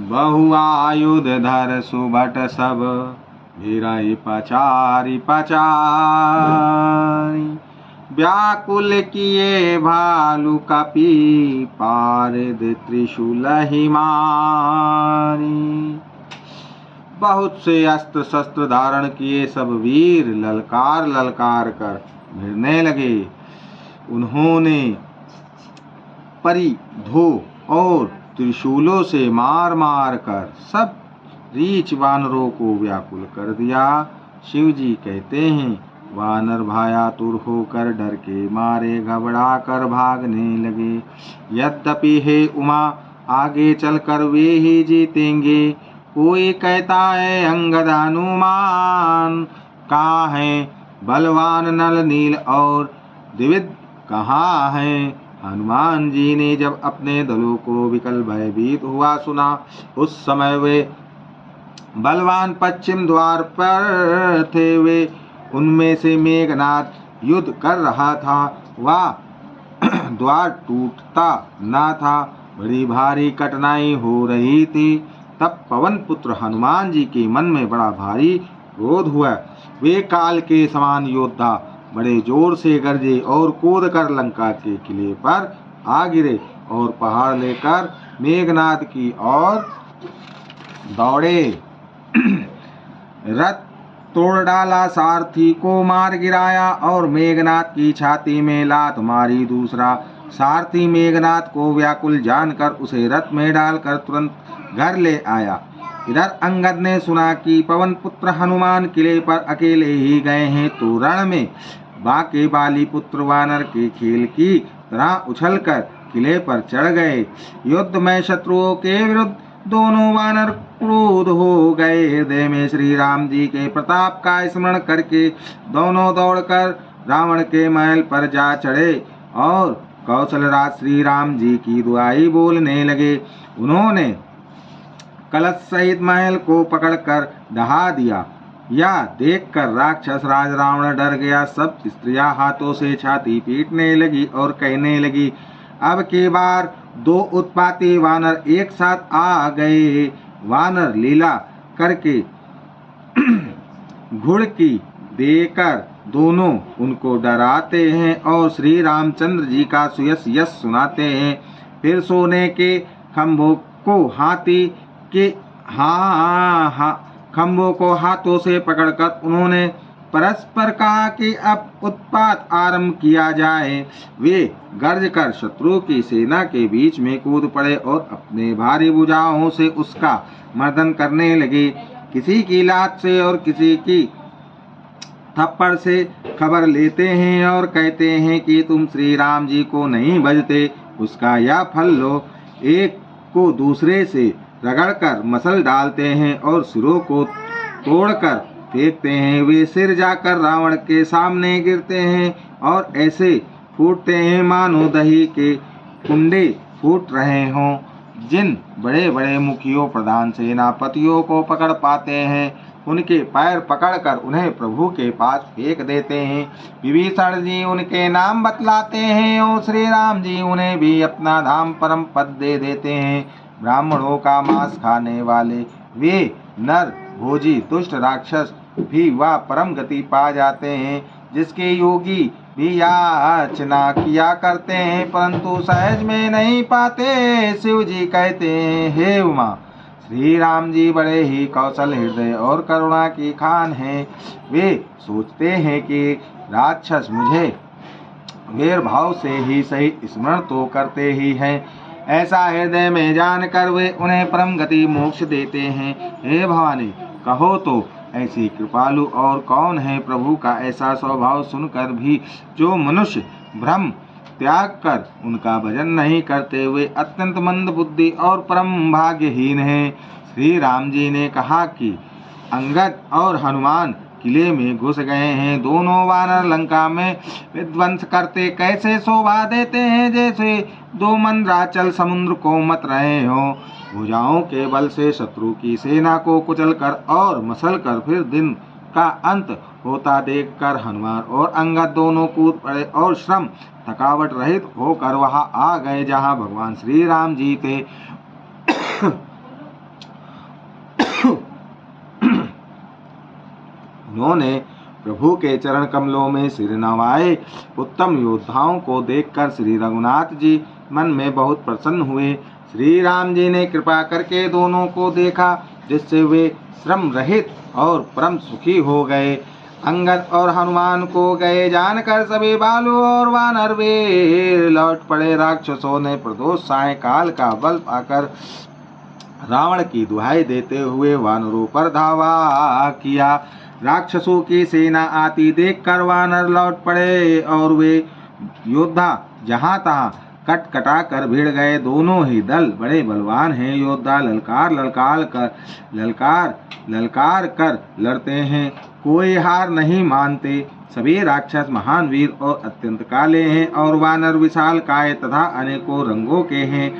बहुआयुध धर सुभट सब भिरहि पचारि पचारि। व्याकुल किए भालु कपि पारद त्रिशूल ही मारी। बहुत से अस्त्र शस्त्र धारण किए सब वीर ललकार ललकार कर भिड़ने लगे। उन्होंने परिधो और त्रिशूलों से मार मार कर सब रीछ वानरों को व्याकुल कर दिया। शिव जी कहते हैं, वानर भयातुर होकर डर के मारे घबरा कर भागने लगे। यद्यपि हे उमा आगे चलकर वे ही जीतेंगे। कोई कहता है अंगद हनुमान, कहाँ है बलवान नल नील और द्विविद कहाँ है। हनुमान जी ने जब अपने दलों को विकल भयभीत हुआ सुना, उस समय वे बलवान पश्चिम द्वार पर थे। वे उनमें से मेघनाथ युद्ध कर रहा था। वह द्वार टूटता न था, बड़ी भारी कठिनाई हो रही थी। तब पवन पुत्र हनुमान जी के मन में बड़ा भारी क्रोध हुआ। वे काल के समान योद्धा बड़े जोर से गरजे और कूद कर लंका के किले पर आ गिरे और पहाड़ लेकर मेघनाथ की ओर दौड़े। रथ तोड़ डाला, सारथी को मार गिराया और मेघनाथ की छाती में लात मारी। दूसरा सारथी मेघनाथ को व्याकुल जानकर उसे रथ में डालकर तुरंत घर ले आया। इधर अंगद ने सुना कि पवन पुत्र हनुमान किले पर अकेले ही गए हैं, तो रण में बाके बाली पुत्र वानर के खेल की तरह उछलकर किले पर चढ़ गए। युद्ध में शत्रुओं के विरुद्ध दोनों वानर क्रुद्ध हो गए। हृदय में श्री राम जी के प्रताप का स्मरण करके दोनों दौड़कर रावण के महल पर जा चढ़े और कौशलराज श्री राम जी की दुआई बोलने लगे। उन्होंने कलश सहित महल को पकड़कर ढहा दिया। यह देखकर राक्षस राज रावण डर गया। सब स्त्रियां हाथों से छाती पीटने लगी और कहने लगी, अब की बार दो उत्पाती वानर एक साथ आ गए। वानर लीला करके घुड़की देकर दोनों उनको डराते हैं और श्री रामचंद्र जी का सुयस यश सुनाते हैं। फिर सोने के खंभों को हाथी के खंभों को हाथों से पकड़कर उन्होंने परस्पर कहा कि अब उत्पात आरंभ किया जाए। वे गर्ज कर शत्रु की सेना के बीच में कूद पड़े और अपने भारी भुजाओं से उसका मर्दन करने लगे। किसी की लात से और किसी की थप्पड़ से खबर लेते हैं और कहते हैं कि तुम श्री राम जी को नहीं भजते, उसका यह फल लो। एक को दूसरे से रगड़कर मसल डालते हैं और सिरों को तोड़कर फेंकते हैं। वे सिर जाकर रावण के सामने गिरते हैं और ऐसे फूटते हैं मानो दही के कुंडे फूट रहे हों। जिन बड़े बड़े मुखियों प्रधान सेनापतियों को पकड़ पाते हैं, उनके पैर पकड़कर उन्हें प्रभु के पास फेंक देते हैं। विभीषण जी उनके नाम बतलाते हैं और श्री राम जी उन्हें भी अपना धाम परम पद दे देते हैं। ब्राह्मणों का मांस खाने वाले वे नर भोजी दुष्ट राक्षस भी वह परम गति पा जाते हैं जिसके योगी भी याचना किया करते हैं, परंतु सहज में नहीं पाते। शिव जी कहते हैं, हे उमा, श्री राम जी बड़े ही कौशल हृदय और करुणा की खान हैं। वे सोचते हैं कि राक्षस मुझे वीर भाव से ही सही स्मरण तो करते ही हैं। ऐसा हृदय में जानकर वे उन्हें परम गति मोक्ष देते हैं। हे भवानी, कहो तो ऐसी कृपालु और कौन है। प्रभु का ऐसा स्वभाव सुनकर भी जो मनुष्य भ्रम त्याग कर उनका भजन नहीं करते, वे अत्यंत मंद बुद्धि और परम भाग्यहीन हैं। श्री राम जी ने कहा कि अंगद और हनुमान किले में घुस गए हैं। दोनों वानर लंका में विध्वंस करते कैसे शोभा देते हैं, जैसे दो मंदराचल समुद्र को मत रहे हो। भुजाओं के बल से शत्रु की सेना को कुचलकर और मसलकर फिर दिन का अंत होता देखकर हनुमान और अंगद दोनों कूद पड़े और श्रम थकावट रहित होकर वहां आ गए जहां भगवान श्री राम जी थे। उन्होंने प्रभु के चरण कमलों में सिर नवाए। उत्तम योद्धाओं को देखकर श्री रघुनाथ जी मन में बहुत प्रसन्न हुए। श्री राम जी ने कृपा करके दोनों को देखा, जिससे वे श्रम रहित और परम सुखी हो गए। अंगद और हनुमान को गए जानकर सभी बालू और वानर वीर लौट पड़े। राक्षसों ने प्रदोष सायंकाल का बल पाकर रावण की दुहाई देते हुए वानरों पर धावा किया। राक्षसों की सेना आती देखकर वानर लौट पड़े और वे योद्धा जहां तहां कटा कर भिड़ गए। दोनों ही दल बड़े बलवान हैं। योद्धा ललकार कर लड़ते हैं, कोई हार नहीं मानते। सभी राक्षस महान वीर और अत्यंत काले हैं और वानर विशाल काय तथा अनेकों रंगों के हैं।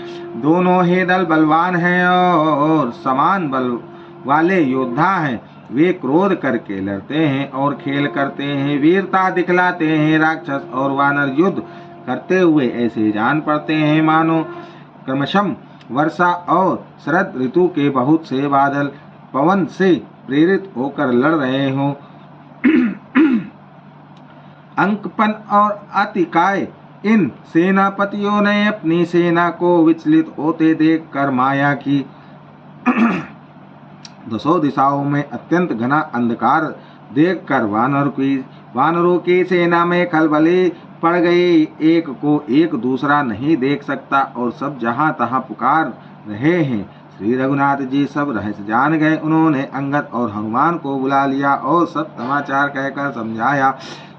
दोनों ही दल बलवान हैं और समान बल वाले योद्धा हैं। वे क्रोध करके लड़ते हैं और खेल करते हैं, वीरता दिखलाते हैं। राक्षस और वानर युद्ध करते हुए ऐसे जान पड़ते हैं मानो क्रमशः वर्षा और शरद ऋतु के बहुत से बादल पवन से प्रेरित होकर लड़ रहे हों। अंकपन और अतिकाय इन सेनापतियों ने अपनी सेना को विचलित होते देखकर माया की दसों दिशाओं में अत्यंत घना अंधकार देखकर वानरों की सेना में खलबली पड़ गई। एक को एक दूसरा नहीं देख सकता और सब जहां तहां पुकार रहे हैं। श्री रघुनाथ जी सब रहस्य जान गए। उन्होंने अंगद और हनुमान को बुला लिया और सब समाचार कहकर समझाया।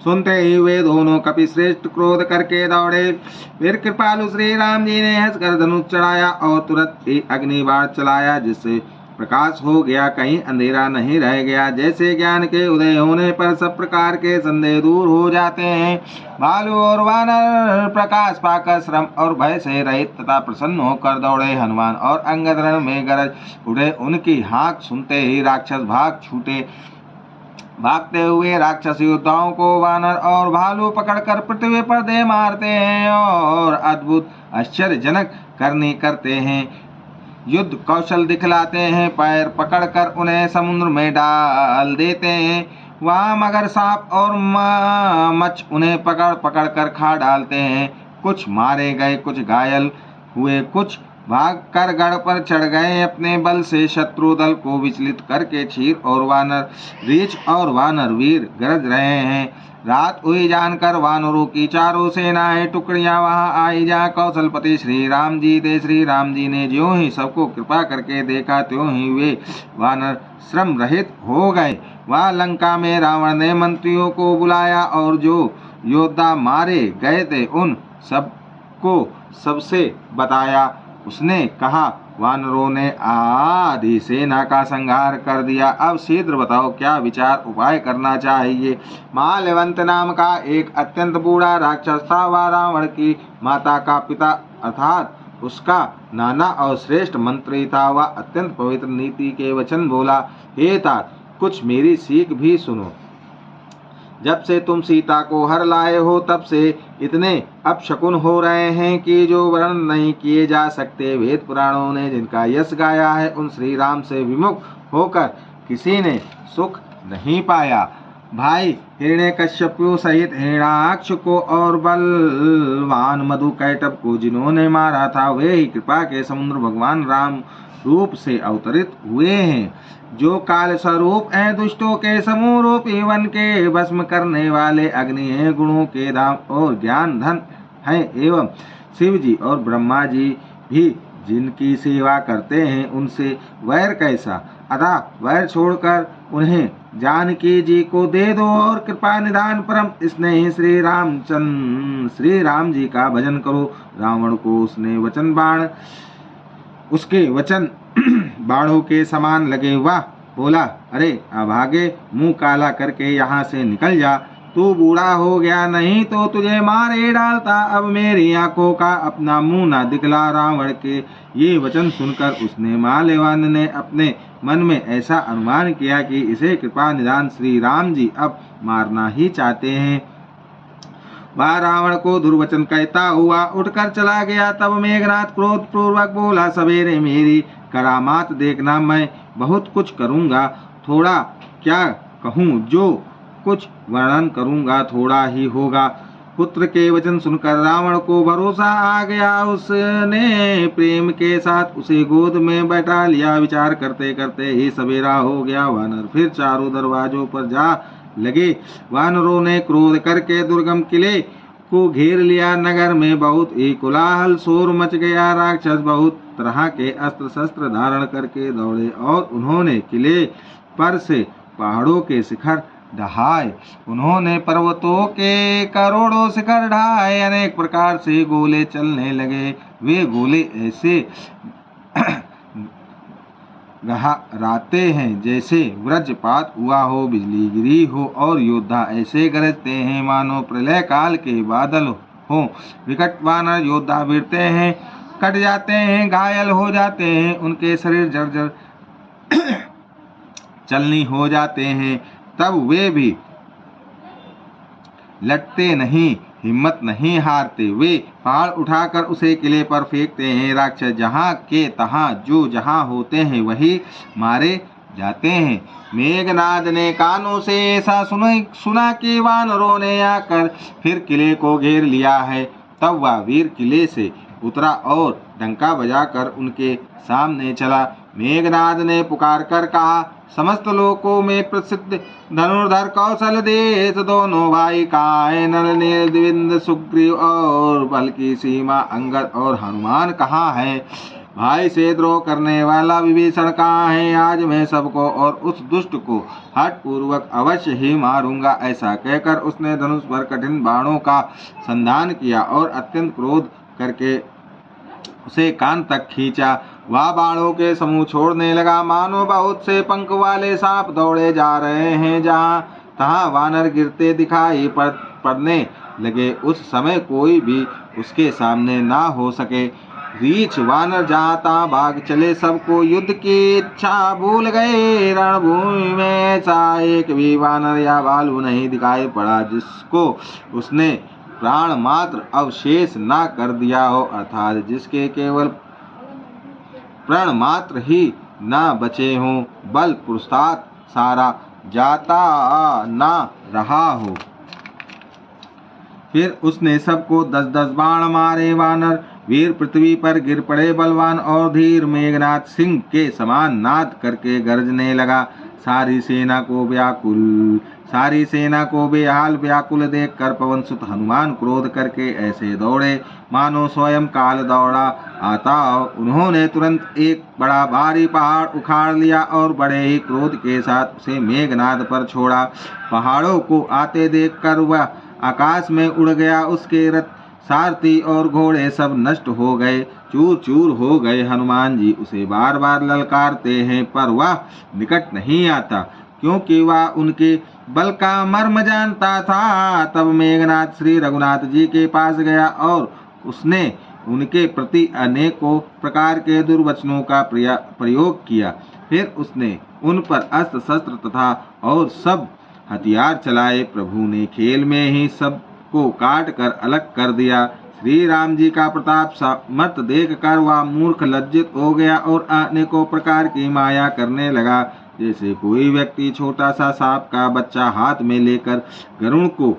सुनते ही वे दोनों कपि श्रेष्ठ क्रोध करके दौड़े। फिर कृपालु श्री राम जी ने हंसकर धनुष चढ़ाया और तुरंत ही अग्नि बाण चलाया, जिससे प्रकाश हो गया, कहीं अंधेरा नहीं रह गया। जैसे ज्ञान के उदय होने पर सब प्रकार के संदेह दूर हो जाते हैं। भालू और वानर प्रकाश पाकर श्रम और भय से रहित तथा प्रसन्न होकर दौड़े। हनुमान और अंगद रण में गरज उठे। उनकी हाँक सुनते ही राक्षस भाग छूटे। भागते हुए राक्षस योद्धाओं को वानर और भालू पकड़कर पृथ्वी पर दे मारते हैं और अद्भुत आश्चर्यजनक करनी करते हैं। युद्ध कौशल दिखलाते हैं। पैर पकड़कर उन्हें समुद्र में डाल देते हैं। वहाँ मगर, सांप और मच्छ उन्हें पकड़ कर खा डालते हैं। कुछ मारे गए, कुछ घायल हुए, कुछ भाग कर गढ़ पर चढ़ गए। अपने बल से शत्रु दल को विचलित करके क्षीर और वानर रीछ और वानर वीर गरज रहे हैं। रात हुई जानकर वानरों की चारों सेनाएं टुकड़ियां वहां आई जहाँ कौशलपति श्री राम जी थे। श्री राम जी ने ज्यों ही सबको कृपा करके देखा, त्यों ही वे वानर श्रम रहित हो गए। वहां लंका में रावण ने मंत्रियों को बुलाया और जो योद्धा मारे गए थे उन सबको सबसे बताया। उसने कहा, वानरों ने आधी सेना का संहार कर दिया। अब शीघ्र बताओ क्या विचार उपाय करना चाहिए। माल्यवंत नाम का एक अत्यंत बूढ़ा राक्षस था। वह रावण की माता का पिता अर्थात उसका नाना और श्रेष्ठ मंत्री था। वह अत्यंत पवित्र नीति के वचन बोला, हे तात, कुछ मेरी सीख भी सुनो। जब से तुम सीता को हर लाए हो तब से इतने अपशकुन हो रहे हैं कि जो वर्णन नहीं किए जा सकते। वेद पुराणों ने जिनका यश गाया है उन श्री राम से विमुख होकर किसी ने सुख नहीं पाया। भाई हिरण्यकश्यपु सहित हिरण्याक्ष को और बलवान मधुकैटभ को जिन्होंने मारा था, वे ही कृपा के समुद्र भगवान राम रूप से अवतरित हुए हैं। जो काल स्वरूप हैं, दुष्टों के समूह रूपी वन के भस्म करने वाले अग्नि हैं, गुणों के धाम और ज्ञान धन हैं। एवं शिव जी और ब्रह्मा जी भी जिनकी सेवा करते हैं, उनसे वैर कैसा। अतः वैर छोड़कर उन्हें जानकी जी को दे दो और कृपा निधान परम स्नेही श्री राम जी का भजन करो। रावण को उसके वचन बाणों के समान लगे। वह बोला, अरे अभागे, मुंह काला करके यहाँ से निकल जा। तू बूढ़ा हो गया, नहीं तो तुझे मारे डालता। अब मेरी आंखों का अपना मुंह न दिखला। रावण के ये वचन सुनकर उसने माल्यवान ने अपने मन में ऐसा अनुमान किया कि इसे कृपा निधान श्री राम जी अब मारना ही चाहते हैं। वह रावण को दुर्वचन कहता हुआ उठकर चला गया। तब मेघनाथ क्रोध पूर्वक बोला, सवेरे मेरी करामात देखना, मैं बहुत कुछ करूँगा, थोड़ा क्या कहूँ, जो कुछ वर्णन करूँगा थोड़ा ही होगा। पुत्र के वचन सुनकर रावण को भरोसा आ गया। उसने प्रेम के साथ उसे गोद में बैठा लिया। विचार करते करते ही सवेरा हो गया। वानर फिर चारों दरवाजों पर जा लगे। वानरों ने क्रोध करके दुर्गम किले को घेर लिया। नगर में बहुत ही कोलाहल शोर मच गया। राक्षस बहुत तरह के अस्त्र शस्त्र धारण करके दौड़े और उन्होंने किले पर से पहाड़ों के शिखर ढहाए। उन्होंने पर्वतों के करोड़ों शिखर ढहाए। अनेक प्रकार से गोले चलने लगे। वे गोले ऐसे गहराते हैं जैसे वज्रपात हुआ हो, बिजली गिरी हो, और योद्धा ऐसे गरजते हैं मानो प्रलय काल के बादल हो। विकट वानर योद्धा भिड़ते हैं, कट जाते हैं, घायल हो जाते हैं, उनके शरीर जर्जर चलनी हो जाते हैं। तब वे भी लटते नहीं, हिम्मत नहीं हारते। वे पहाड़ उठाकर उसे किले पर फेंकते हैं। राक्षस जहाँ के तहाँ जो जहाँ होते हैं वही मारे जाते हैं। मेघनाद ने कानों से ऐसा सुना कि वानरों ने आकर फिर किले को घेर लिया है। तब वह वीर किले से उतरा और डंका बजाकर उनके सामने चला। मेघनाद ने पुकार कर कहा, समस्त लोकों में प्रसिद्ध धनुर्धर कौशल देश दोनों भाई कहाँ है? नल नीलद्विंद सुग्रीव और बल की सीमा अंगद और हनुमान कहाँ है? भाई से द्रोह करने वाला विभीषण कहाँ है? आज मैं सबको और उस दुष्ट को हठ पूर्वक अवश्य ही मारूंगा। ऐसा कहकर उसने धनुष पर कठिन बाणों का संधान किया और अत्यंत क्रोध करके उसे कान तक खींचा। वह बाणों के समूह छोड़ने लगा मानो बहुत से पंख वाले सांप दौड़े जा रहे हैं। जहाँ तहाँ वानर गिरते दिखाई पड़ने लगे। उस समय कोई भी उसके सामने ना हो सके। रीछ वानर जहाँ तहाँ भाग चले। सबको युद्ध की इच्छा भूल गए। रणभूमि में ऐसा एक भी वानर या भालू नहीं दिखाई पड़ा जिसको उसने प्राण मात्र अवशेष ना कर दिया हो, अर्थात जिसके केवल प्राण मात्र ही ना बचे हों, बल पुरुषार्थ सारा जाता ना रहा हो। फिर उसने सबको 10-10 बाण मारे। वानर वीर पृथ्वी पर गिर पड़े। बलवान और धीर मेघनाद सिंह के समान नाद करके गरजने लगा। सारी सेना को बेहाल व्याकुल देखकर पवनसुत हनुमान क्रोध करके ऐसे दौड़े मानो स्वयं काल दौड़ा आता। उन्होंने तुरंत एक बड़ा भारी पहाड़ उखाड़ लिया और बड़े ही क्रोध के साथ उसे मेघनाद पर छोड़ा। पहाड़ों को आते देखकर वह आकाश में उड़ गया। उसके रथ, सारथी और घोड़े सब नष्ट हो गए, चूर चूर हो गए। हनुमान जी उसे बार बार ललकारते हैं पर वह निकट नहीं आता, क्योंकि वह उनके बल का मर्म जानता था। तब मेघनाद श्री रघुनाथ जी के पास गया और उसने उनके प्रति अनेकों प्रकार के दुर्वचनों का प्रयोग किया। फिर उसने उन पर अस्त्र शस्त्र तथा और सब हथियार चलाए। प्रभु ने खेल में ही सबको काट कर अलग कर दिया। श्री राम जी का प्रताप सामर्थ देखकर वह मूर्ख लज्जित हो गया और अनेकों प्रकार की माया करने लगा। जैसे कोई व्यक्ति छोटा सा सांप का बच्चा हाथ में लेकर गरुड़ को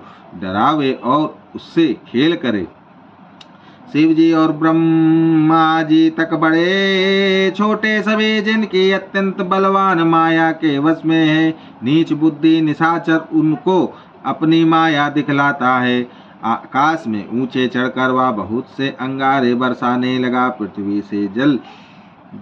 डरावे और उससे खेल करे। शिव जी और ब्रह्मा जी तक बड़े छोटे सभी जिनकी अत्यंत बलवान माया के वश में है, नीच बुद्धि निशाचर उनको अपनी माया दिखलाता है। आकाश में ऊंचे चढ़कर वह बहुत से अंगारे बरसाने लगा। पृथ्वी से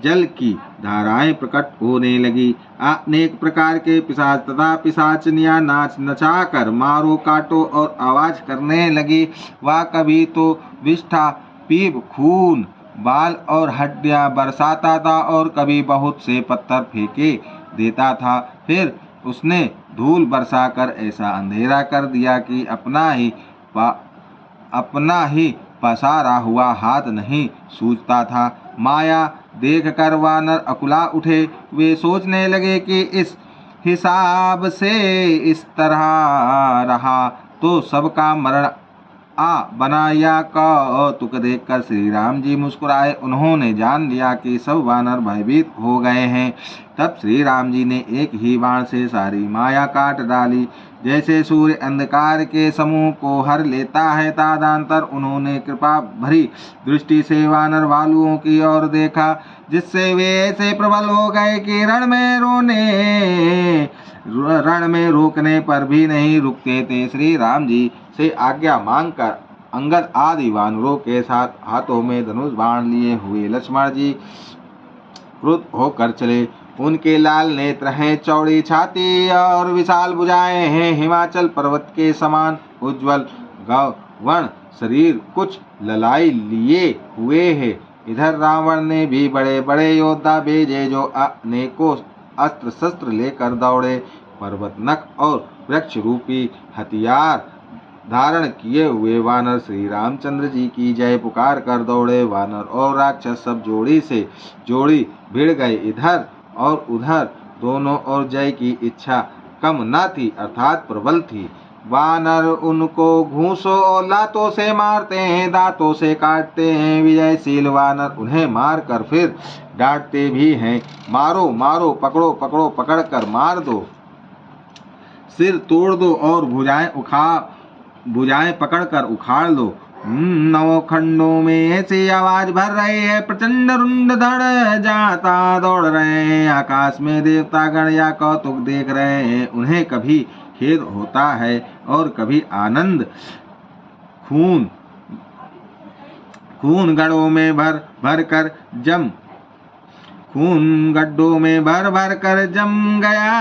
जल की धाराएं प्रकट होने लगी। अनेक प्रकार के पिशाच तथा पिशाचनियां नाच नचाकर मारो काटो और आवाज करने लगी। वह कभी तो विष्ठा, पीप, खून, बाल और हड्डियां बरसाता था और कभी बहुत से पत्थर फेंके देता था। फिर उसने धूल बरसाकर ऐसा अंधेरा कर दिया कि अपना ही पसारा हुआ हाथ नहीं सूझता था। माया देखकर वानर अकुला उठे। वे सोचने लगे कि इस हिसाब से इस तरह रहा तो सबका मरण बनाया कौतुक देखकर श्री राम जी मुस्कुराए। उन्होंने जान लिया कि सब वानर भयभीत हो गए हैं। तब श्री राम जी ने एक ही बाण से सारी माया काट डाली। जैसे सूर्य अंधकार के समूह को हर लेता है, तदनंतर उन्होंने कृपा भरी दृष्टि से वानर भालुओं की ओर देखा, जिससे वे ऐसे प्रबल हो गए कि रण में रोकने पर भी नहीं रुकते थे। श्री राम जी से आज्ञा मांगकर अंगद आदि वानरों के साथ हाथों में धनुष बाण लिए हुए लक्ष्मण जी क्रुद्ध होकर चले। उनके लाल नेत्र हैं, चौड़ी छाती और विशाल भुजाएं हैं, हिमाचल पर्वत के समान उज्ज्वल गौवर्ण शरीर, कुछ ललाई लिए हुए है। इधर रावण ने भी बड़े बड़े योद्धा भेजे, जो अनेकों अस्त्र शस्त्र लेकर दौड़े। पर्वत नख और वृक्ष रूपी हथियार धारण किए हुए वानर श्री रामचंद्र जी की जय पुकार कर दौड़े। वानर और राक्षस सब जोड़ी से जोड़ी भिड़ गए। इधर और उधर दोनों ओर जय की इच्छा कम न थी, अर्थात प्रबल थी। वानर उनको घूंसों और लातों से मारते हैं, दांतों से काटते हैं। विजयशील वानर उन्हें मारकर फिर डांटते भी हैं, मारो मारो, पकड़ो पकड़ो, पकड़कर मार दो, सिर तोड़ दो और भुजाएं पकड़कर उखाड़ लो। नौ खंडों में ऐसी आवाज भर रही है, प्रचंड रुंड धड़ जाता दौड़ रहे हैं। आकाश में देवतागण या कौतुक देख रहे हैं। उन्हें कभी खेद होता है और कभी आनंद। खून गड्ढों में भर कर जम गया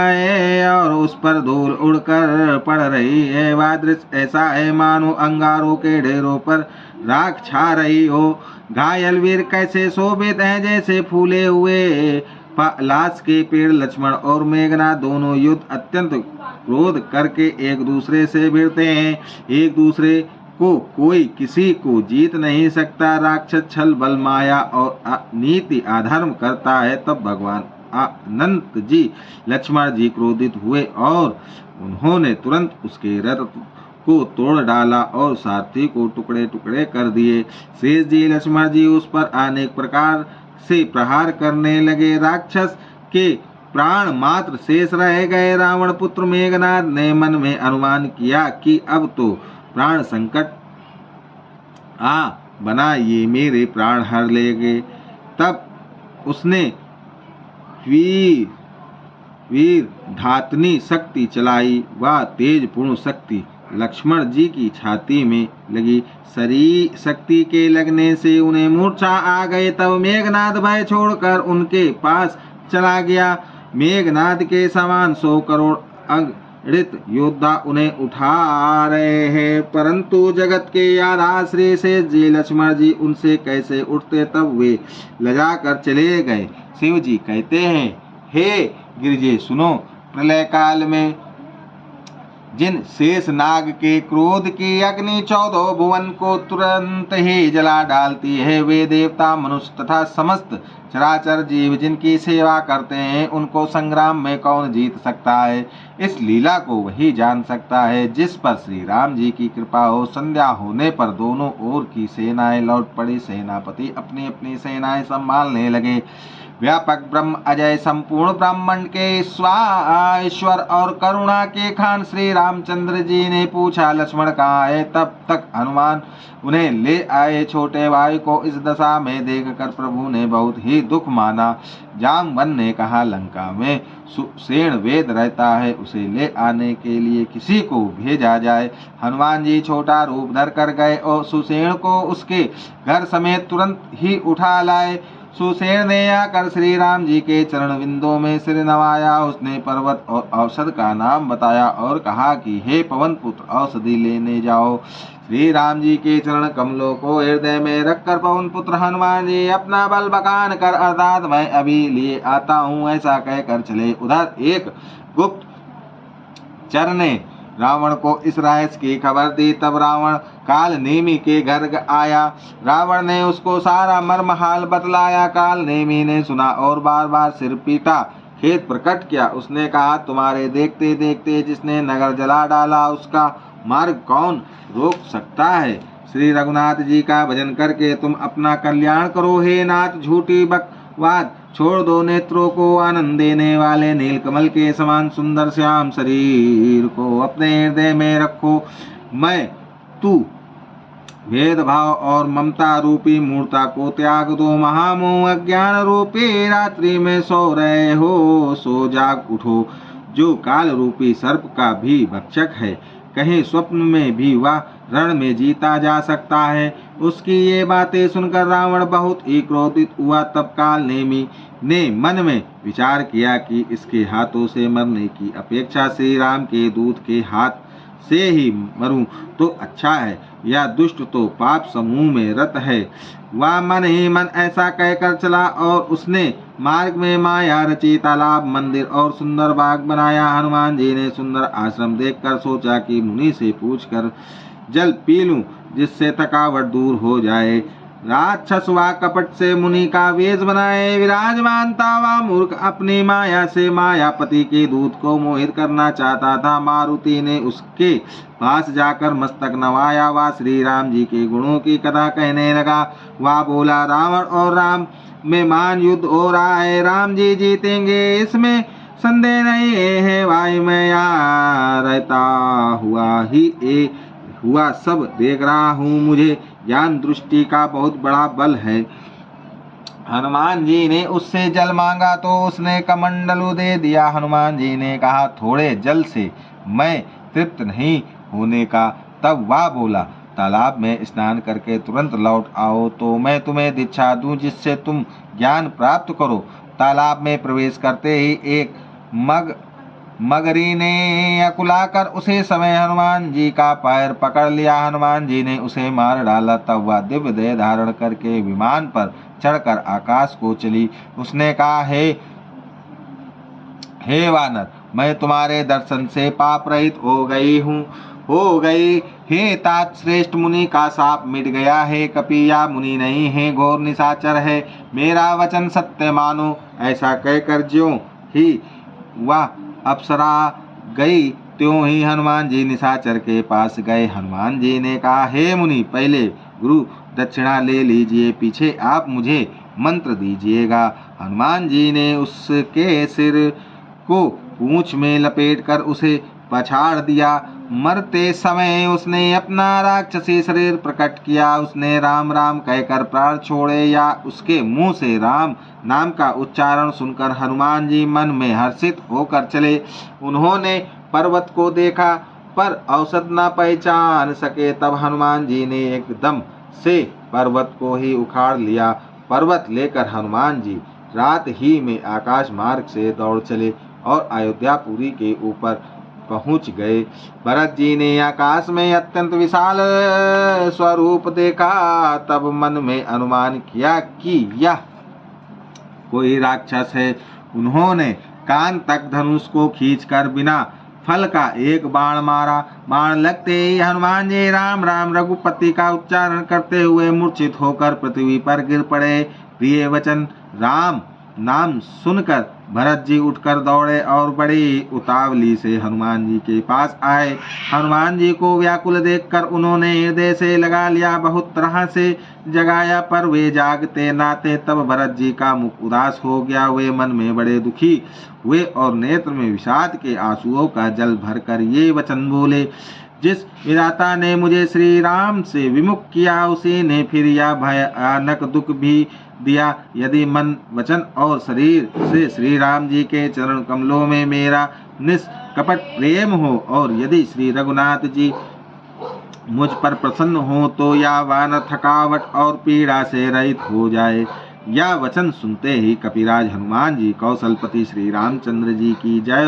है और उस पर धूल उड़कर पड़ रही है। वह दृश्य ऐसा है मानो अंगारों के ढेरों पर राख छा रही हो। घायल वीर कैसे शोभित हैं, जैसे फूले हुए लाश के पेड़। लक्ष्मण और मेघनाथ दोनों युद्ध अत्यंत क्रोध करके एक दूसरे से भिड़ते हैं। एक दूसरे को कोई किसी को जीत नहीं सकता। राक्षस छल बल माया और नीति अधर्म करता है। तब भगवान अनंत जी लक्ष्मण जी क्रोधित हुए और उन्होंने तुरंत उसके रथ को तोड़ डाला और सारथी को टुकड़े टुकड़े कर दिए। शेष जी लक्ष्मण जी उस पर अनेक प्रकार से प्रहार करने लगे। राक्षस के प्राण मात्र शेष रह गए। रावण पुत्र मेघनाथ ने मन में अनुमान किया कि अब तो प्राण संकट बना, ये मेरे प्राण हर लेंगे। तब उसने वीर धातनी शक्ति चलाई। वह तेज पूर्ण शक्ति लक्ष्मण जी की छाती में लगी। शरीर शक्ति के लगने से उन्हें मूर्छा आ गए। तब मेघनाथ भय छोड़कर उनके पास चला गया। मेघनाथ के समान 100 करोड़ अगणित योद्धा उन्हें उठा रहे हैं, परंतु जगत के आधार श्री से जी लक्ष्मण जी उनसे कैसे उठते। तब वे लजा कर चले गए। शिव जी कहते हैं, हे गिरिजे सुनो, प्रलय काल में जिन शेष नाग के क्रोध की अग्नि 14 भुवन को तुरंत ही जला डालती है, वे देवता मनुष्य तथा समस्त चराचर जीव जिनकी सेवा करते हैं, उनको संग्राम में कौन जीत सकता है। इस लीला को वही जान सकता है जिस पर श्री राम जी की कृपा हो। संध्या होने पर दोनों ओर की सेनाएं लौट पड़ी। सेनापति अपनी अपनी सेनाएं संभालने लगे। व्यापक ब्रह्म अजय संपूर्ण ब्राह्मण के ईश्वर और करुणा के खान श्री रामचंद्र जी ने पूछा, लक्ष्मण कहाँ है। तब तक हनुमान उन्हें ले आए। छोटे भाई को इस दशा में देखकर प्रभु ने बहुत ही दुख माना। जामवन ने कहा, लंका में सुसेन वेद रहता है, उसे ले आने के लिए किसी को भेजा जाए। हनुमान जी छोटा रूप धर कर गए और सुसेन को उसके घर समेत तुरंत ही उठा लाए। सुसेन ने आकर श्री राम जी के चरण बिंदों में सिर नवाया। उसने पर्वत और औषध का नाम बताया और कहा कि हे पवन पुत्र, औषधि लेने जाओ। श्री राम जी के चरण कमलों को हृदय में रखकर पवन पुत्र हनुमान जी अपना बल बखान कर, अर्थात मैं अभी लिए आता हूँ, ऐसा कहकर चले। उधर एक गुप्तचर ने रावण को इस रहस्य की खबर दी। तब रावण काल नेमी के घर आया। रावण ने उसको सारा मर्म हाल बतलाया। काल नेमी ने सुना और बार बार सिर पीटा, खेद प्रकट किया। उसने कहा, तुम्हारे देखते देखते जिसने नगर जला डाला, उसका मार्ग कौन रोक सकता है। श्री रघुनाथ जी का भजन करके तुम अपना कल्याण करो। हे नाथ, झूठी बकवाद छोड़ दो। नेत्रों को आनंद देने वाले नीलकमल के समान सुंदर श्याम शरीर को अपने हृदय में रखो। मैं तू भेदभाव और ममता रूपी मूर्ता को त्याग दो। महामोह अज्ञान रूपी रात्रि में सो रहे हो, सो जाग उठो। जो काल रूपी सर्प का भी भक्षक है, कहीं स्वप्न में भी वह रण में जीता जा सकता है। उसकी ये बातें सुनकर रावण बहुत ही क्रोधित हुआ। तब काल नेमी ने मन में विचार किया कि इसके हाथों से मरने की अपेक्षा श्री राम के दूत के हाथ से ही मरूं तो अच्छा है। यह दुष्ट तो पाप समूह में रत है। वह मन ही मन ऐसा कहकर चला और उसने मार्ग में माया रची तालाब, मंदिर और सुंदर बाग बनाया। हनुमान जी ने सुंदर आश्रम देखकर सोचा कि मुनि से पूछकर जल पी लूं, जिससे थकावट दूर हो जाए। राक्षस व कपट से मुनि का वेश बनाए विराजमान था। वह मूर्ख अपनी माया से मायापति के दूत को मोहित करना चाहता था। मारुति ने उसके पास जाकर मस्तक नवाया। वह श्री राम जी के गुणों की कथा कहने लगा। वह बोला, रावण और राम में महान युद्ध हो रहा है। राम जी जीतेंगे, इसमें संदेह नहीं है। भाई, मैं यहाँ रहता हुआ सब देख रहा हूँ। मुझे ज्ञान दृष्टि का बहुत बड़ा बल है। हनुमान जी ने उससे जल मांगा तो उसने कमंडलू दे दिया। हनुमान जी ने कहा, थोड़े जल से मैं तृप्त नहीं होने का। तब वह बोला, तालाब में स्नान करके तुरंत लौट आओ तो मैं तुम्हें दीक्षा दूं, जिससे तुम ज्ञान प्राप्त करो। तालाब में प्रवेश करते ही एक मगरी ने अकुलाकर उसे समय हनुमान जी का पैर पकड़ लिया। हनुमान जी ने उसे मार डाला। तब वह दिव्य देह धारण करके विमान पर चढ़कर आकाश को चली। उसने कहा, हे वानर, मैं तुम्हारे दर्शन से पाप रहित हो गई। हे तात श्रेष्ठ मुनि का साप मिट गया है। कपिया मुनि नहीं है, घोर निशाचर है। मेरा वचन सत्य मानो। ऐसा कहकर ज्यों ही वह अप्सरा गई त्यों ही हनुमान जी निशाचर के पास गए। हनुमान जी ने कहा, हे मुनि, पहले गुरु दक्षिणा ले लीजिए, पीछे आप मुझे मंत्र दीजिएगा। हनुमान जी ने उसके सिर को पूंछ में लपेटकर उसे पछाड़ दिया। मरते समय उसने अपना राक्षसी शरीर प्रकट किया। उसने राम राम कहकर प्राण छोड़े या उसके मुंह से राम नाम का उच्चारण सुनकर हनुमान जी मन में हर्षित होकर चले। उन्होंने पर्वत को देखा पर औसत न पहचान सके। तब हनुमान जी ने एकदम से पर्वत को ही उखाड़ लिया। पर्वत लेकर हनुमान जी रात ही में आकाश मार्ग से दौड़ चले और अयोध्यापुरी के ऊपर पहुंच गए। भरत जी ने आकाश में अत्यंत विशाल स्वरूप देखा। तब मन में अनुमान किया कि यह कोई राक्षस है। उन्होंने कान तक धनुष को खींचकर बिना फल का एक बाण मारा। बाण लगते ही हनुमान जी राम राम रघुपति का उच्चारण करते हुए मूर्छित होकर पृथ्वी पर गिर पड़े। प्रिय वचन राम नाम सुनकर भरत जी उठकर दौड़े और बड़ी उतावली से हनुमान जी के पास आए। हनुमान जी को व्याकुल देखकर उन्होंने हृदय से लगा लिया। बहुत तरह से जगाया पर वे जागते न थे। तब भरत जी का मुख उदास हो गया। वे मन में बड़े दुखी हुए और नेत्र में विषाद के आंसुओं का जल भरकर ये वचन बोले, जिस विधाता ने मुझे श्री राम से विमुख किया, उसी ने फिर यह भयानक दुख भी दिया। यदि मन, वचन और शरीर से श्री राम जी के चरण कमलों में मेरा निष्कपट प्रेम हो और यदि श्री रघुनाथ जी मुझ पर प्रसन्न हो तो यह वानर थकावट और पीड़ा से रहित हो जाए। यह वचन सुनते ही कपिराज हनुमान जी कौशलपति श्री रामचंद्र जी की जय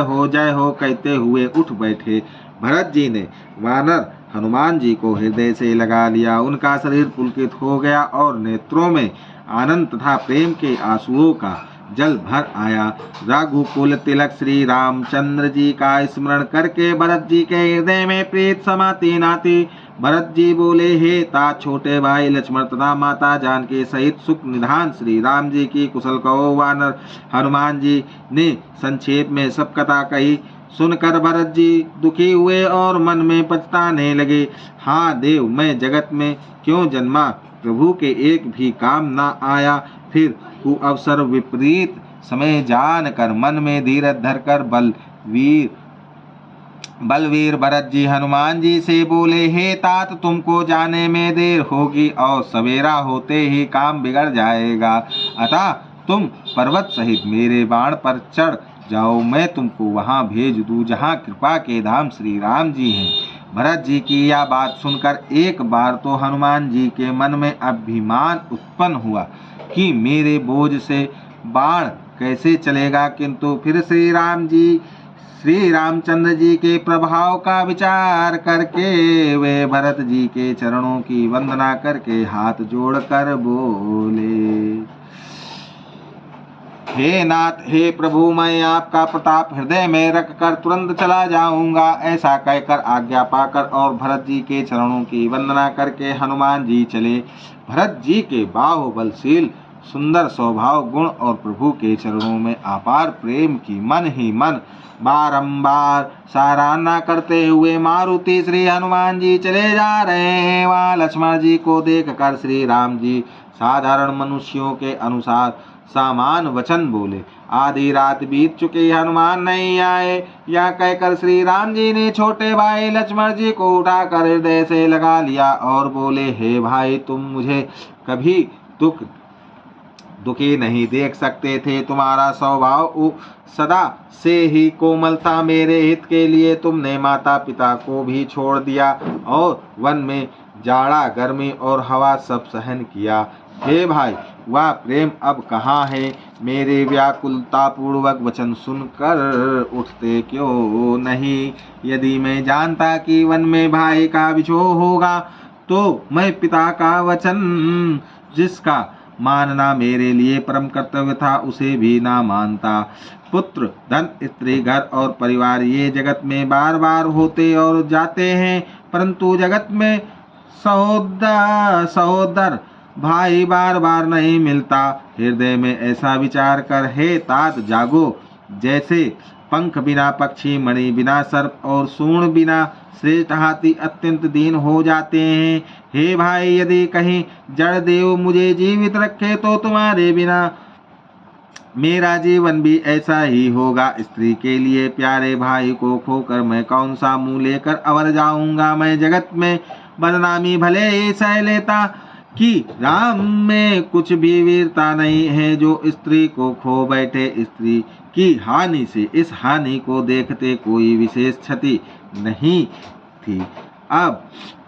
हो कहते हुए उठ बैठे। भरत जी ने वानर हनुमान जी को हृदय से लगा लिया। उनका शरीर पुलकित हो गया और नेत्रों में आनंद तथा प्रेम के आंसुओं का जल भर आया। रघुकुल तिलक श्री रामचंद्र जी का स्मरण करके भरत जी के हृदय में प्रीत समाती नाती। भरत जी बोले, हे तात छोटे भाई लक्ष्मण तथा माता जानकी सहित सुख निधान श्री राम जी की कुशल कहो। वानर हनुमान जी ने संक्षेप में सब कथा कही। सुनकर भरत जी दुखी हुए और मन में पछताने लगे। हाँ देव, मैं जगत में क्यों जन्मा, प्रभु के एक भी काम ना आया। फिर कुअवसर विपरीत समय जान कर मन में धीरज धरकर बलवीर भरत जी हनुमान जी से बोले, हे तात, तुमको जाने में देर होगी और सवेरा होते ही काम बिगड़ जाएगा। अतः तुम पर्वत सहित मेरे बाण पर चढ़ जाओ, मैं तुमको वहां भेज दूं जहां कृपा के धाम श्री राम जी हैं। भरत जी की यह बात सुनकर एक बार तो हनुमान जी के मन में अभिमान उत्पन्न हुआ कि मेरे बोझ से बाण कैसे चलेगा, किंतु फिर श्री रामचंद्र जी के प्रभाव का विचार करके वे भरत जी के चरणों की वंदना करके हाथ जोड़कर बोले, हे नाथ, हे प्रभु, मैं आपका प्रताप हृदय में रखकर तुरंत चला जाऊंगा। ऐसा कहकर आज्ञा पाकर और भरत जी के चरणों की वंदना करके हनुमान जी चले। भरत जी के बाहुबलशील सुंदर स्वभाव गुण और प्रभु के चरणों में अपार प्रेम की मन ही मन बारंबार सराहना करते हुए मारुति श्री हनुमान जी चले जा रहे हैं। वहाँ लक्ष्मण जी को देखकर श्री राम जी साधारण मनुष्यों के अनुसार सामान वचन बोले, आधी रात बीत चुकी, हनुमान नहीं आए। यह कहकर श्री राम जी ने छोटे भाई लक्ष्मण जी को उठाकर हृदय से लगा लिया और बोले, हे भाई, तुम मुझे कभी दुखी नहीं देख सकते थे। तुम्हारा स्वभाव सदा से ही कोमलता, मेरे हित के लिए तुमने माता पिता को भी छोड़ दिया और वन में जाड़ा गर्मी और हवा सब सहन किया। हे भाई, वह प्रेम अब कहाँ है? मेरे व्याकुलता पूर्वक वचन सुनकर उठते क्यों नहीं? यदि मैं जानता कि वन में भाई का विछोह होगा तो मैं पिता का वचन, जिसका मानना मेरे लिए परम कर्तव्य था, उसे भी ना मानता। पुत्र, धन, स्त्री, घर और परिवार ये जगत में बार बार होते और जाते हैं, परंतु जगत में सहोदर भाई बार बार नहीं मिलता। हृदय में ऐसा विचार कर हे तात जागो। जैसे पंख बिना पक्षी, मणि बिना सर्प और सूंड बिना श्रेष्ठ हाथी अत्यंत दीन हो जाते हैं। हे भाई, यदि कहीं जड़ देव मुझे जीवित रखे तो तुम्हारे बिना मेरा जीवन भी ऐसा ही होगा। स्त्री के लिए प्यारे भाई को खोकर मैं कौन सा मुंह लेकर अवर जाऊंगा। मैं जगत में बदनामी भले ही सह लेता कि राम में कुछ भी वीरता नहीं है जो स्त्री को खो बैठे। स्त्री की हानि से इस हानि को देखते कोई विशेष क्षति नहीं थी। अब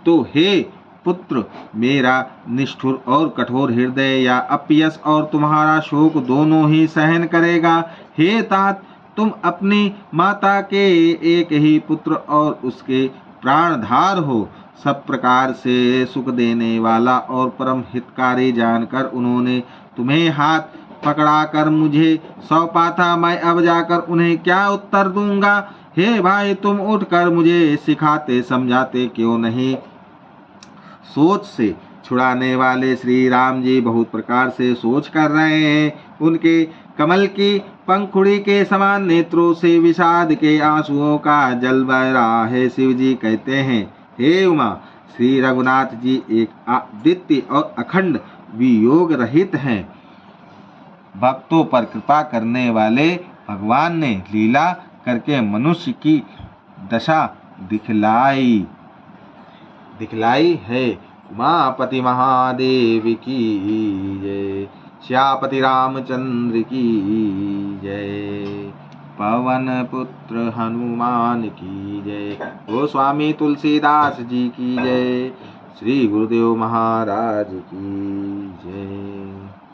तो हे पुत्र, मेरा निष्ठुर और कठोर हृदय या अपयश और तुम्हारा शोक दोनों ही सहन करेगा। हे तात, तुम अपनी माता के एक ही पुत्र और उसके प्राणधार हो। सब प्रकार से सुख देने वाला और परम हितकारी जानकर उन्होंने तुम्हें हाथ पकड़ाकर मुझे सौंपा था। मैं अब जाकर उन्हें क्या उत्तर दूंगा? हे भाई, तुम उठकर मुझे सिखाते समझाते क्यों नहीं? सोच से छुड़ाने वाले श्री राम जी बहुत प्रकार से सोच कर रहे हैं। उनके कमल की पंखुड़ी के समान नेत्रों से विषाद के आंसुओं का जल बह रहा है। शिव जी कहते हैं, हे उमा, श्री रघुनाथ जी एक अद्वितीय और अखंड वियोग रहित हैं। भक्तों पर कृपा करने वाले भगवान ने लीला करके मनुष्य की दशा दिखलाई है। उमापति महादेव की जय, श्यापति रामचंद्र की जय, पवन पुत्र हनुमान की जय, गोस्वामी तुलसीदास जी की जय, श्री गुरुदेव महाराज की जय।